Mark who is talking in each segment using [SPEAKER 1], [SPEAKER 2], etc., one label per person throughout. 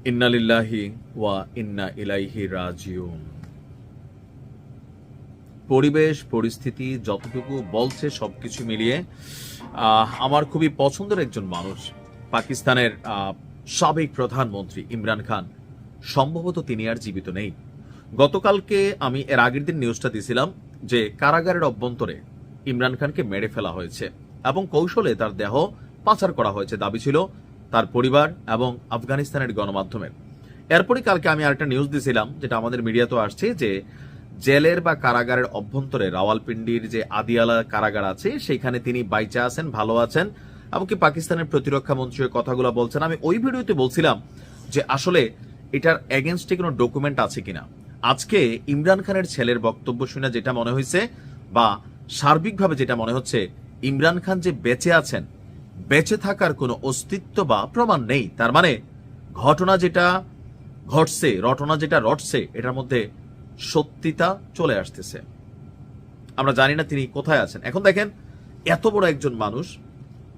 [SPEAKER 1] ইন্না লিল্লাহি ওয়া ইন্না ইলাইহি রাজিউন। পরিবেশ পরিস্থিতি যতটুকু বলছে সবকিছু মিলিয়ে আমার খুবই পছন্দের একজন মানুষ, পাকিস্তানের সাবেক প্রধানমন্ত্রী ইমরান খান। সম্ভবত তিনি আর জীবিত নেই। গতকালকে আমি এর আগের দিন নিউজটা দিয়েছিলাম যে কারাগারের অভ্যন্তরে ইমরান খানকে মেরে ফেলা হয়েছে এবং কৌশলে তার দেহ পাচার করা হয়েছে, দাবি ছিল তার পরিবার এবং আফগানিস্তানের গণমাধ্যমের। এরপরই কালকে আমি আরেকটা নিউজ দিয়েছিলাম, যেটা আমাদের মিডিয়াতেও আসছে, যে জেলের বা কারাগারের অভ্যন্তরে রাওয়ালপিন্ডির যে আদিয়ালা কারাগার আছে সেখানে তিনি বাইচা আছেন, ভালো আছেন, এমনকি পাকিস্তানের প্রতিরক্ষা মন্ত্রী কথাগুলো বলছেন। আমি ওই ভিডিওতে বলছিলাম যে আসলে এটার এগেনস্টে কোনো ডকুমেন্ট আছে কিনা। আজকে ইমরান খানের ছেলের বক্তব্য শুনে যেটা মনে হয়েছে, বা সার্বিকভাবে যেটা মনে হচ্ছে, ইমরান খান যে বেঁচে আছেন, বেঁচে থাকার কোনো অস্তিত্ব বা প্রমাণ নেই। তার মানে ঘটনা যেটা ঘটছে, রটনা যেটা রটছে, এটার মধ্যে সত্যিতা চলে আসতেছে। আমরা জানি না তিনি কোথায় আছেন। এখন দেখেন, এত বড় একজন মানুষ,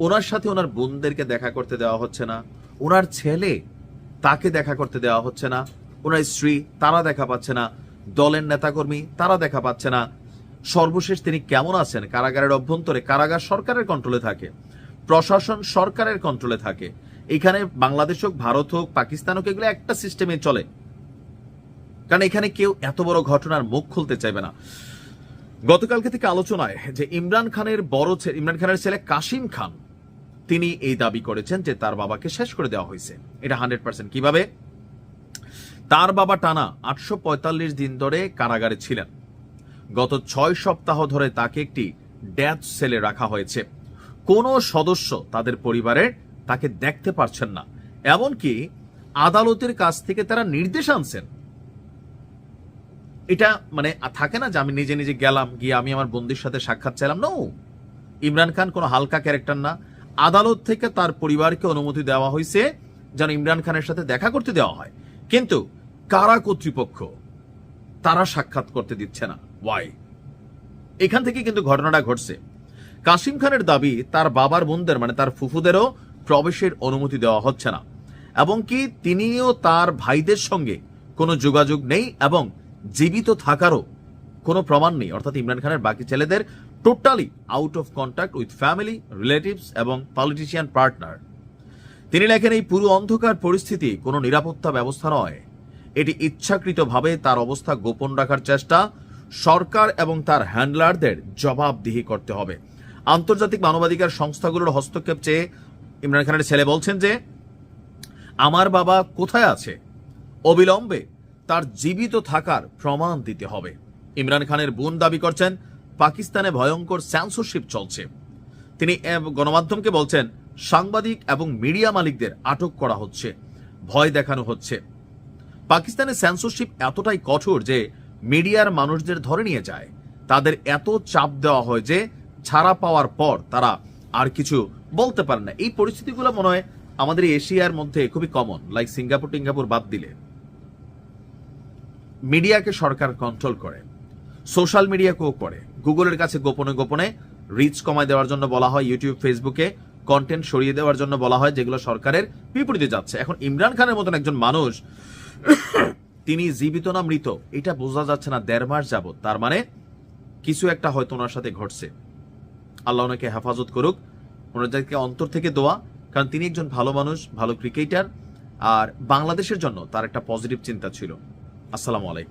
[SPEAKER 1] ওনার সাথে ওনার বোনদেরকে দেখা করতে দেওয়া হচ্ছে না, ওনার ছেলে তাকে দেখা করতে দেওয়া হচ্ছে না, ওনার স্ত্রী তারা দেখা পাচ্ছে না, দলের নেতাকর্মী তারা দেখা পাচ্ছে না। সর্বশেষ তিনি কেমন আছেন কারাগারের অভ্যন্তরে? কারাগার সরকারের কন্ট্রোলে থাকে, প্রশাসন সরকারের কন্ট্রোলে থাকে। এখানে বাংলাদেশ হোক, ভারত হোক, পাকিস্তান হোক, এগুলো একটা সিস্টেমে চলে, কারণ এখানে কেউ এত বড় ঘটনার মুখ খুলতে চাইবে না। গতকালকে থেকে আলোচনায় যে ইমরান খানের ছেলে কাশিম খান, তিনি এই দাবি করেছেন যে তার বাবাকে শেষ করে দেওয়া হয়েছে। এটা 100%। কিভাবে? তার বাবা টানা 845 দিন ধরে কারাগারে ছিলেন। গত 6 সপ্তাহ ধরে তাকে একটি ডেথ সেলে রাখা হয়েছে। কোনো সদস্য তাদের পরিবারের তাকে দেখতে পারছেন না, এমনকি আদালতের কাছ থেকে তারা নির্দেশ আনছেন। এটা মানে থাকে না যে আমি নিজে নিজে গেলাম, গিয়ে আমি আমার বন্ধুর সাথে সাক্ষাৎ চাইলাম। নো, ইমরান খান কোনো হালকা ক্যারেক্টার না। আদালত থেকে তার পরিবারকে অনুমতি দেওয়া হয়েছে যেন ইমরান খানের সাথে দেখা করতে দেওয়া হয়, কিন্তু কারা কর্তৃপক্ষ তারা সাক্ষাৎ করতে দিচ্ছে না। ওয়াই? এখান থেকে কিন্তু ঘটনাটা ঘটছে। কাশিম খানের দাবি তার বাবার বোনদের, মানে তার ফুফুদেরও প্রবেশের অনুমতি দেওয়া হচ্ছে না, এবং কি তিনিও তার ভাইদের সঙ্গে কোনো যোগাযোগ নেই এবং জীবিত থাকারও কোনো প্রমাণ নেই। অর্থাৎ ইমরান খানের বাকি ছেলেদের totally out of contact with family, relatives এবং পলিটিশিয়ান পার্টনার। তিনি লেখেন, এই পুরো অন্ধকার পরিস্থিতি কোনো নিরাপত্তা ব্যবস্থা নয়, এটি ইচ্ছাকৃতভাবে তার অবস্থা গোপন রাখার চেষ্টা। সরকার এবং তার হ্যান্ডলারদের জবাবদিহি করতে হবে। আন্তর্জাতিক মানবাধিকার সংস্থাগুলোর হস্তক্ষেপ চেয়ে ইমরান খানের ছেলে বলছেন যে আমার বাবা কোথায় আছে, অবিলম্বে তার জীবিত থাকার প্রমাণ দিতে হবে। ইমরান খানের বোন দাবি করছেন পাকিস্তানে ভয়ঙ্কর সেন্সরশিপ চলছে। তিনি গণমাধ্যমকে বলছেন সাংবাদিক এবং মিডিয়া মালিকদের আটক করা হচ্ছে, ভয় দেখানো হচ্ছে। পাকিস্তানে সেন্সরশিপ এতটাই কঠোর যে মিডিয়ার মানুষদের ধরে নিয়ে যায়, তাদের এত চাপ দেওয়া হয় যে ছাড়া পাওয়ার পর তারা আর কিছু বলতে পারে না। এই পরিস্থিতিগুলো মনে হয় আমাদের এশিয়ার মধ্যে খুবই কমন, লাইক সিঙ্গাপুর বাদ দিলে। মিডিয়াকে সরকার কন্ট্রোল করে, সোশ্যাল মিডিয়াকেও করে। গুগলের কাছে গোপনে গোপনে রিচ কমায় দেওয়ার জন্য বলা হয়, ইউটিউব ফেসবুকে কন্টেন্ট সরিয়ে দেওয়ার জন্য বলা হয়, যেগুলো সরকারের বিপরীতে যাচ্ছে। এখন ইমরান খানের মতন একজন মানুষ, তিনি জীবিত না মৃত এটা বোঝা যাচ্ছে না 1.5 মাস যাবত। তার মানে কিছু একটা হয়তো ওনার সাথে ঘটছে। আল্লাহ ওনাকে হেফাজত করুক, ওনাদেরকে অন্তর থেকে দোয়া, কারণ তিনি একজন ভালো মানুষ, ভালো ক্রিকেটার, আর বাংলাদেশের জন্য তার একটা পজিটিভ চিন্তা ছিল। আসসালামু আলাইকুম।